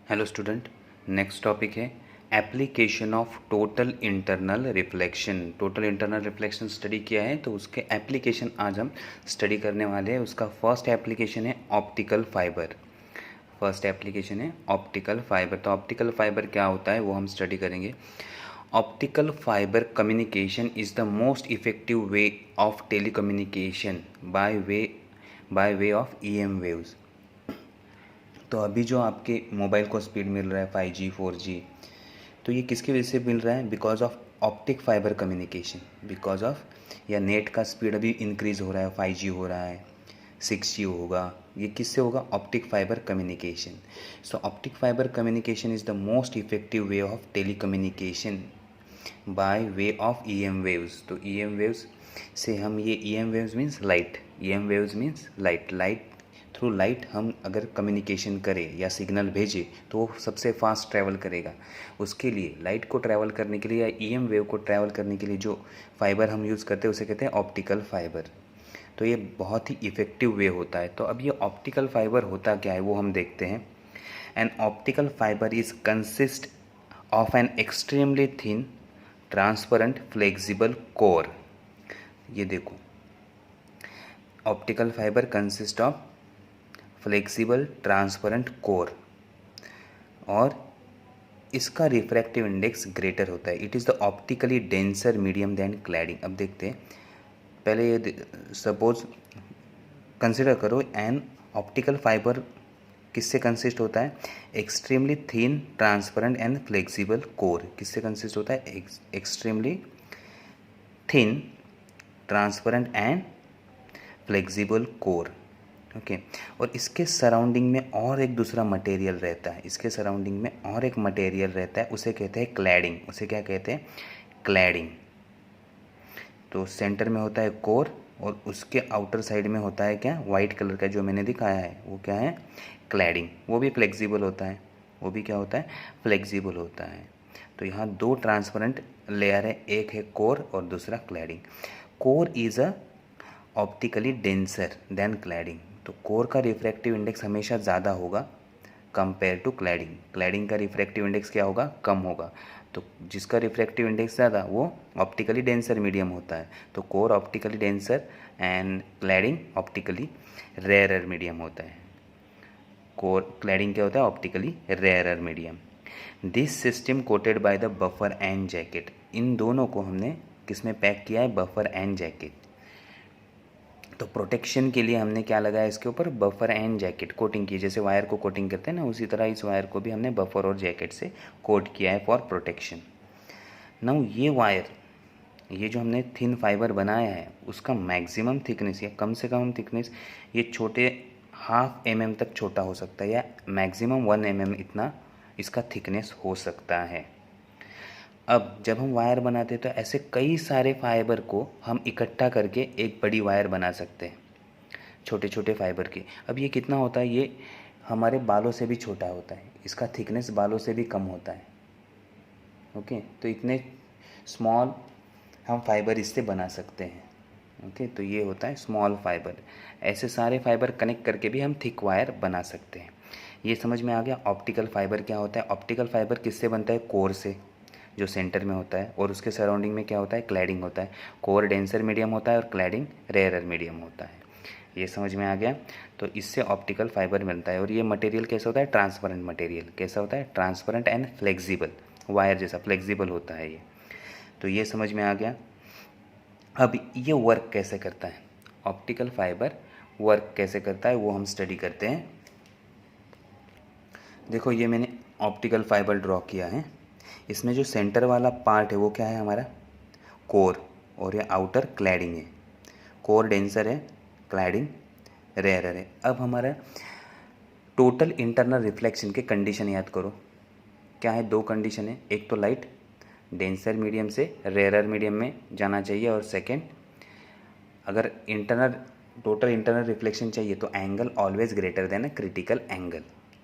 Hello student, next topic है application of total internal reflection. Total internal reflection study किया है तो उसके एप्लीकेशन आज हम स्टडी करने वाले हैं। उसका फर्स्ट एप्लीकेशन है ऑप्टिकल फाइबर। फर्स्ट एप्लीकेशन है ऑप्टिकल फाइबर। तो ऑप्टिकल फाइबर क्या होता है वो हम स्टडी करेंगे। Optical fibre communication is the most effective way of telecommunication bye way of EM waves. तो अभी जो आपके मोबाइल को स्पीड मिल रहा है 5G 4G, तो ये किसकी वजह से मिल रहा है? Because of optic fibre communication. Because of या नेट का स्पीड अभी इंक्रीज़ हो रहा है, 5G हो रहा है, 6G होगा, ये किससे होगा? Optic fibre communication. So optic fibre communication is the most effective way of telecommunication by way of EM waves. तो EM वेव्स से हम ये EM waves means light, EM waves means light through light हम अगर communication करें या signal भेजें तो वो सबसे फास्ट ट्रैवल करेगा। उसके लिए लाइट को ट्रैवल करने के लिए या EM वेव को ट्रैवल करने के लिए जो फाइबर हम यूज़ करते हैं उसे कहते हैं ऑप्टिकल फाइबर। तो ये बहुत ही इफ़ेक्टिव वे होता है। तो अब ये ऑप्टिकल फाइबर होता क्या है वो हम देखते हैं। An optical fibre is consist of an extremely thin transparent flexible core. ये देखो, optical fibre consist of flexible transparent core और इसका रिफ्रैक्टिव इंडेक्स ग्रेटर होता है। It is the optically denser medium than cladding. अब देखते हैं, पहले ये सपोज कंसिडर करो एन ऑप्टिकल फाइबर किससे कंसिस्ट होता है? Extremely thin transparent and flexible core. किससे कंसिस्ट होता है? Extremely thin transparent and flexible core. Okay और इसके सराउंडिंग में और एक दूसरा मटेरियल रहता है। इसके सराउंडिंग में और एक मटेरियल रहता है, उसे कहते हैं क्लैडिंग। उसे क्या कहते हैं? क्लैडिंग। तो सेंटर में होता है कोर और उसके आउटर साइड में होता है क्या? वाइट कलर का जो मैंने दिखाया है वो क्या है? क्लैडिंग। वो भी फ्लेक्सिबल होता है। वो भी क्या होता है? फ्लेक्सिबल होता है। तो यहाँ दो ट्रांसपेरेंट लेयर है, एक है कोर और दूसरा cladding. Core is a optically denser then cladding. तो कोर का रिफ्रैक्टिव इंडेक्स हमेशा ज़्यादा होगा कंपेयर टू क्लैडिंग। क्लैडिंग का रिफ्रैक्टिव इंडेक्स क्या होगा? कम होगा। तो जिसका रिफ्रैक्टिव इंडेक्स ज़्यादा वो ऑप्टिकली डेंसर मीडियम होता है। तो core optically denser and cladding optically rarer medium होता है। कोर क्लैडिंग क्या होता है? Optically rarer medium. This system coated by the buffer and jacket. इन दोनों को हमने किसमें पैक किया है? Buffer and jacket. तो प्रोटेक्शन के लिए हमने क्या लगाया इसके ऊपर? बफर एंड जैकेट कोटिंग की। जैसे वायर को कोटिंग करते हैं ना, उसी तरह इस वायर को भी हमने बफर और जैकेट से कोट किया है फॉर प्रोटेक्शन। नाउ ये वायर, ये जो हमने थिन फाइबर बनाया है उसका मैक्सिमम थिकनेस या कम से कम थिकनेस ये छोटे 0.5 mm तक छोटा हो सकता है या मैक्सिमम 1 mm इतना इसका थिकनेस हो सकता है। अब जब हम वायर बनाते हैं तो ऐसे कई सारे फाइबर को हम इकट्ठा करके एक बड़ी वायर बना सकते हैं, छोटे छोटे फाइबर की। अब ये कितना होता है? ये हमारे बालों से भी छोटा होता है, इसका थिकनेस बालों से भी कम होता है। ओके तो इतने स्मॉल हम फाइबर इससे बना सकते हैं। ओके तो ये होता है स्मॉल फाइबर। ऐसे सारे फाइबर कनेक्ट करके भी हम थिक वायर बना सकते हैं। ये समझ में आ गया ऑप्टिकल फाइबर क्या होता है। ऑप्टिकल फाइबर किससे बनता है? कोर से, जो सेंटर में होता है, और उसके सराउंडिंग में क्या होता है? क्लैडिंग होता है। कोर डेंसर मीडियम होता है और क्लैडिंग रेयरर मीडियम होता है। ये समझ में आ गया। तो इससे ऑप्टिकल फाइबर मिलता है और ये मटेरियल कैसा होता है? Transparent material. कैसा होता है? ट्रांसपेरेंट एंड फ्लेक्सिबल, वायर जैसा फ्लेक्सिबल होता है ये। तो ये समझ में आ गया। अब ये वर्क कैसे करता है? ऑप्टिकल फाइबर वर्क कैसे करता है वो हम स्टडी करते हैं। देखो ये मैंने ऑप्टिकल फाइबर ड्रॉ किया है। इसमें जो सेंटर वाला पार्ट है वो क्या है? हमारा कोर, और ये आउटर क्लैडिंग है। कोर डेंसर है, क्लैडिंग रेयरर है। अब हमारा टोटल इंटरनल रिफ्लेक्शन के कंडीशन याद करो। क्या है? दो कंडीशन है, एक तो लाइट डेंसर मीडियम से रेयरर मीडियम में जाना चाहिए, और सेकेंड अगर टोटल इंटरनल रिफ्लेक्शन चाहिए तो angle always greater than a critical angle.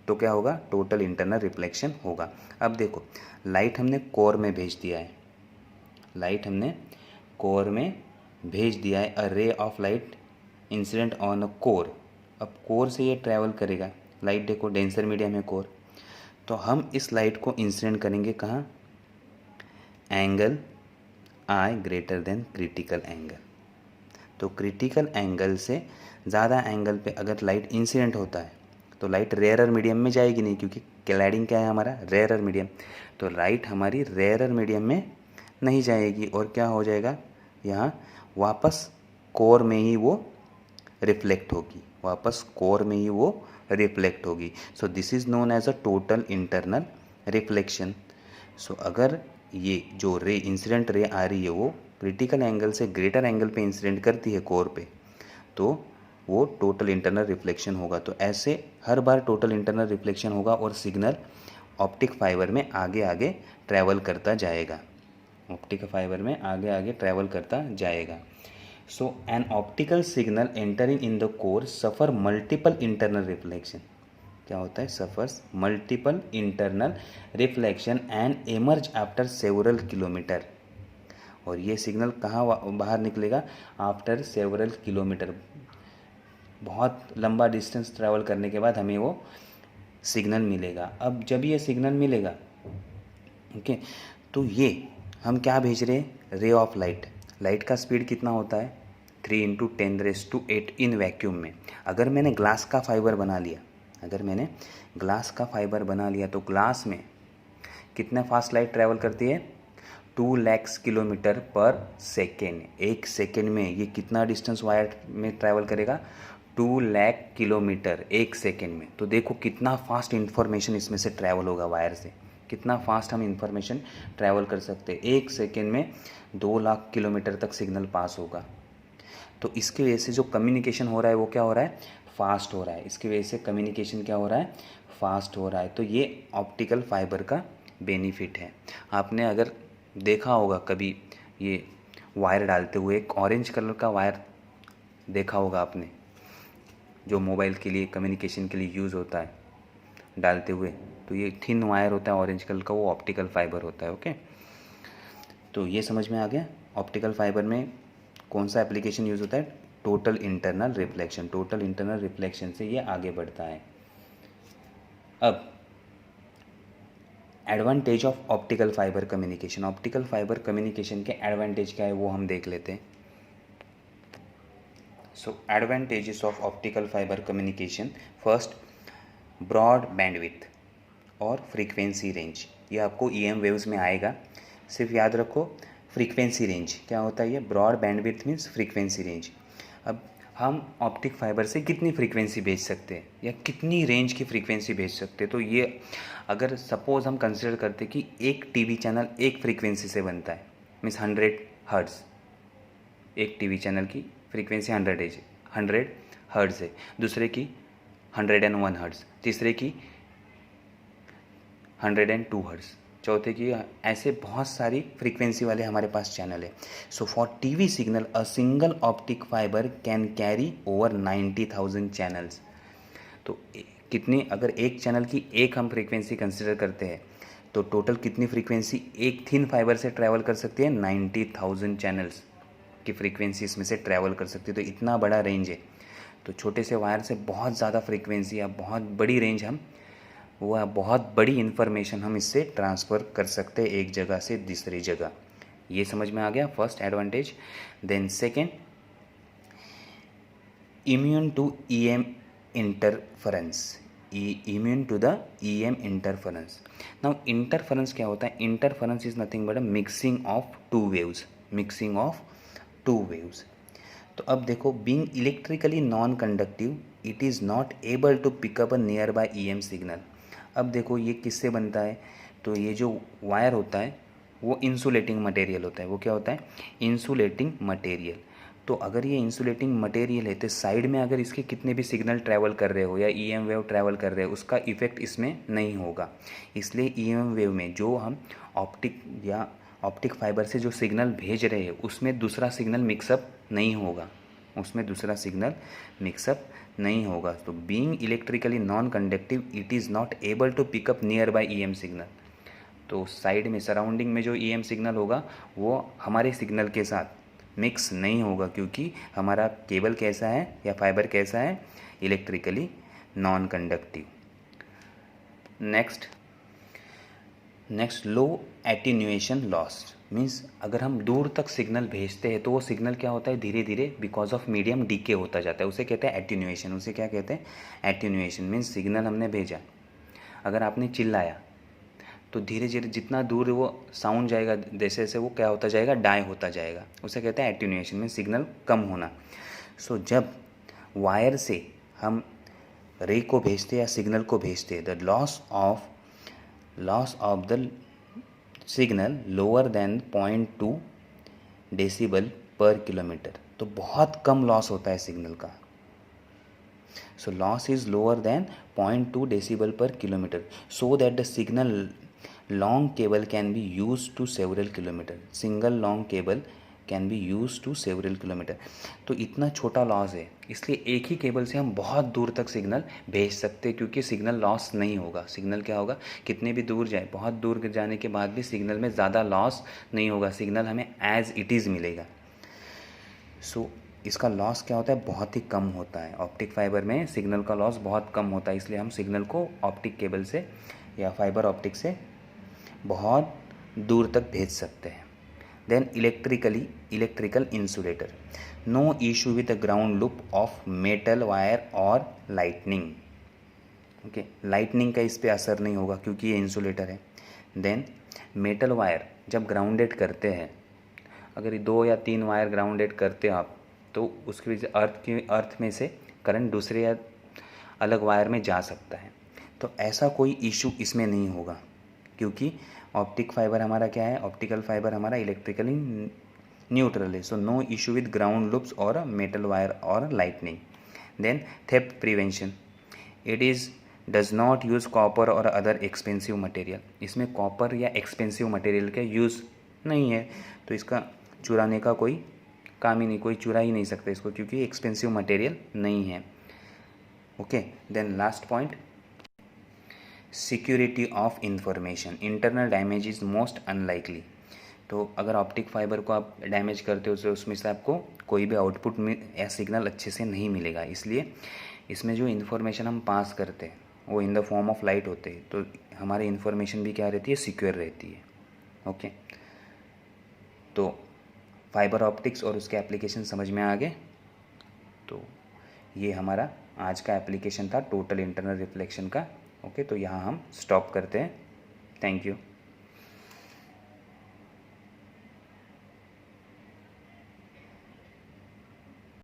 तो क्या होगा? टोटल इंटरनल रिफ्लेक्शन होगा। अब देखो लाइट हमने कोर में भेज दिया है, लाइट हमने कोर में भेज दिया है। A ray of light incident on a core. अब कोर से ये ट्रैवल करेगा, लाइट देखो डेंसर मीडियम है कोर, तो हम इस लाइट को इंसिडेंट करेंगे कहाँ, एंगल आई ग्रेटर देन क्रिटिकल एंगल। तो क्रिटिकल एंगल से ज़्यादा एंगल पे अगर लाइट इंसिडेंट होता है तो लाइट रेयरर मीडियम में जाएगी नहीं, क्योंकि क्लैडिंग क्या है हमारा, रेयरर मीडियम। तो लाइट हमारी रेयरर मीडियम में नहीं जाएगी और क्या हो जाएगा, यहाँ वापस कोर में ही वो रिफ्लेक्ट होगी, वापस कोर में ही वो रिफ्लेक्ट होगी। So this is known as a total internal reflection. So अगर ये जो रे इंसिडेंट रे आ रही है वो क्रिटिकल एंगल से ग्रेटर एंगल पे इंसिडेंट करती है कोर पे, तो वो टोटल इंटरनल रिफ्लेक्शन होगा। तो ऐसे हर बार टोटल इंटरनल रिफ्लेक्शन होगा और सिग्नल ऑप्टिक फाइबर में आगे आगे ट्रैवल करता जाएगा, ऑप्टिक फाइबर में आगे आगे ट्रैवल करता जाएगा। So an optical signal entering in the core suffer multiple internal reflection, क्या होता है, suffers multiple internal reflection and emerge after several kilometre. और ये सिग्नल कहाँ बाहर निकलेगा, आफ्टर सेवरल किलोमीटर, बहुत लंबा डिस्टेंस ट्रैवल करने के बाद हमें वो सिग्नल मिलेगा। अब जब ये सिग्नल मिलेगा, ओके, तो ये हम क्या भेज रहे हैं, रे ऑफ लाइट। लाइट का स्पीड कितना होता है, 3 × 10⁸ इन वैक्यूम में। अगर मैंने ग्लास का फाइबर बना लिया, अगर मैंने ग्लास का फाइबर बना लिया तो ग्लास में कितना फास्ट लाइट ट्रैवल करती है, 2 लाख किलोमीटर पर सेकेंड। एक सेकेंड में ये कितना डिस्टेंस वायर में ट्रैवल करेगा, 2 लाख किलोमीटर एक सेकेंड में। तो देखो कितना फास्ट इन्फॉर्मेशन इसमें से ट्रैवल होगा वायर से, कितना फास्ट हम इन्फॉर्मेशन ट्रैवल कर सकते हैं। एक सेकेंड में 2 लाख किलोमीटर तक सिग्नल पास होगा। तो इसकी वजह से जो कम्युनिकेशन हो रहा है वो क्या हो रहा है, फास्ट हो रहा है। इसकी वजह से कम्युनिकेशन क्या हो रहा है, फास्ट हो रहा है। तो ये ऑप्टिकल फाइबर का बेनिफिट है। आपने अगर देखा होगा कभी ये वायर डालते हुए, एक ऑरेंज कलर का वायर देखा होगा आपने, जो मोबाइल के लिए कम्युनिकेशन के लिए यूज़ होता है डालते हुए, तो ये थिन वायर होता है ऑरेंज कलर का, वो ऑप्टिकल फाइबर होता है। ओके, तो ये समझ में आ गया। ऑप्टिकल फाइबर में कौन सा एप्लीकेशन यूज़ होता है, total internal reflection. Total internal reflection से ये आगे बढ़ता है। अब advantage of optical fibre communication. Optical fibre communication के एडवांटेज क्या है वो हम देख लेते हैं। So advantages of optical fibre communication, first broad bandwidth और फ्रीक्वेंसी रेंज। ये आपको EM वेव्स में आएगा, सिर्फ याद रखो फ्रीक्वेंसी रेंज क्या होता है। ये broad bandwidth means frequency range. अब हम ऑप्टिक फाइबर से कितनी फ्रीक्वेंसी भेज सकते हैं या कितनी रेंज की फ्रीक्वेंसी भेज सकते हैं, तो ये अगर सपोज हम कंसिडर करते कि एक टीवी चैनल एक फ्रीक्वेंसी से बनता है, मीन्स 100 हर्ट्ज़, एक टीवी चैनल की फ्रीक्वेंसी 100 हर्ट्ज़ है, दूसरे की 101 हर्ट्ज़, तीसरे की 102 हर्ट्ज़, चौथे की, ऐसे बहुत सारी फ्रीक्वेंसी वाले हमारे पास चैनल है। So for TV signal a single optic fibre can carry over 90,000 channels. तो कितनी, अगर एक चैनल की एक हम फ्रीक्वेंसी कंसिडर करते हैं तो टोटल कितनी फ्रीक्वेंसी एक थिन फाइबर से ट्रैवल कर सकती है, 90,000 चैनल्स की फ्रीक्वेंसी इसमें से ट्रैवल कर सकती है। तो इतना बड़ा रेंज है। तो छोटे से वायर से बहुत ज़्यादा फ्रीक्वेंसी या बहुत बड़ी रेंज हम, वो बहुत बड़ी इन्फॉर्मेशन हम इससे ट्रांसफ़र कर सकते हैं एक जगह से दूसरी जगह। ये समझ में आ गया first advantage. Then second, immune to EM interference, immune to the EM interference. Now interference क्या होता है, interference is nothing but a mixing of two waves, mixing of two waves. तो अब देखो, being electrically non conductive it is not able to pick up a nearby EM signal. अब देखो ये किससे बनता है, तो ये जो वायर होता है वो इंसुलेटिंग मटेरियल होता है। वो क्या होता है, इंसुलेटिंग मटेरियल। तो अगर ये इंसुलेटिंग मटेरियल है तो साइड में अगर इसके कितने भी सिग्नल ट्रैवल कर रहे हो या EM वेव ट्रैवल कर रहे हो, उसका इफेक्ट इसमें नहीं होगा। इसलिए EM वेव में जो हम ऑप्टिक फाइबर से जो सिग्नल भेज रहे हैं उसमें दूसरा सिग्नल मिक्सअप नहीं होगा, उसमें दूसरा सिग्नल मिक्सअप नहीं होगा। तो being electrically non conductive it is not able to pick up nearby EM signal. तो साइड में सराउंडिंग में जो EM सिग्नल होगा वो हमारे सिग्नल के साथ मिक्स नहीं होगा, क्योंकि हमारा केबल कैसा है या फाइबर कैसा है, electrically non conductive. Next, next, low attenuation loss means अगर हम दूर तक सिग्नल भेजते हैं तो वो सिग्नल क्या होता है, धीरे धीरे बिकॉज ऑफ मीडियम डीके होता जाता है, उसे कहते हैं एटीन्यूएशन। उसे क्या कहते हैं, एटीन्यूएशन मीन्स सिग्नल हमने भेजा, अगर आपने चिल्लाया तो धीरे धीरे जितना दूर वो साउंड जाएगा जैसे जैसे वो क्या होता जाएगा, डाई होता जाएगा, उसे कहते हैं एटीन्यूएशन मीन्स सिग्नल कम होना। सो जब वायर से हम रे को भेजते या सिग्नल को भेजते, the loss of the signal lower than 0.2 decibel per kilometre, तो बहुत कम लॉस होता है सिग्नल का। So loss is lower than 0.2 decibel per kilometre so that the signal long cable can be use to several kilometre, single long cable can be use to several kilometre. तो इतना छोटा loss है, इसलिए एक ही cable से हम बहुत दूर तक सिग्नल भेज सकते हैं, क्योंकि सिग्नल लॉस नहीं होगा। सिग्नल क्या होगा, कितने भी दूर जाए, बहुत दूर जाने के बाद भी सिग्नल में ज़्यादा लॉस नहीं होगा, सिग्नल हमें एज इट इज़ मिलेगा। सो इसका लॉस क्या होता है, बहुत ही कम होता है। ऑप्टिक फाइबर में सिग्नल का लॉस बहुत कम होता है, इसलिए हम सिग्नल को ऑप्टिक केबल से या फाइबर ऑप्टिक से बहुत दूर तक भेज सकते हैं। Then electrical insulator, no issue with the ground loop of metal wire और लाइटनिंग। ओके, लाइटनिंग का इस पर असर नहीं होगा क्योंकि ये इंसुलेटर है। देन मेटल वायर जब ग्राउंडेड करते हैं, अगर ये 2 या 3 वायर ग्राउंडेड करते हो आप, तो उसकी वजह अर्थ में से करंट दूसरे या अलग वायर में जा सकता है। तो ऐसा कोई इशू इसमें नहीं होगा, क्योंकि ऑप्टिक फाइबर हमारा क्या है, ऑप्टिकल फाइबर हमारा इलेक्ट्रिकली न्यूट्रल है। So no issue with ground loops और मेटल वायर और lightning. Then theft prevention, it is does not use copper और अदर एक्सपेंसिव मटेरियल, इसमें कॉपर या एक्सपेंसिव मटेरियल का यूज़ नहीं है, तो इसका चुराने का कोई काम ही नहीं, कोई चुरा ही नहीं सकता इसको, क्योंकि एक्सपेंसिव मटेरियल नहीं है। Okay, then last point, security of information, internal damage is most unlikely. तो अगर ऑप्टिक फाइबर को आप डैमेज करते हो तो उसमें से आपको कोई भी आउटपुट में या सिग्नल अच्छे से नहीं मिलेगा, इसलिए इसमें जो इन्फॉर्मेशन हम पास करते हैं वो in the form of light होते हैं, तो हमारी इन्फॉर्मेशन भी क्या रहती है, सिक्योर रहती है। ओके, तो फाइबर ऑप्टिक्स और उसके एप्लीकेशन समझ में आ गए। तो ये हमारा आज का एप्लीकेशन था टोटल इंटरनल रिफ्लेक्शन का। ओके, तो यहाँ हम स्टॉप करते हैं। Thank you.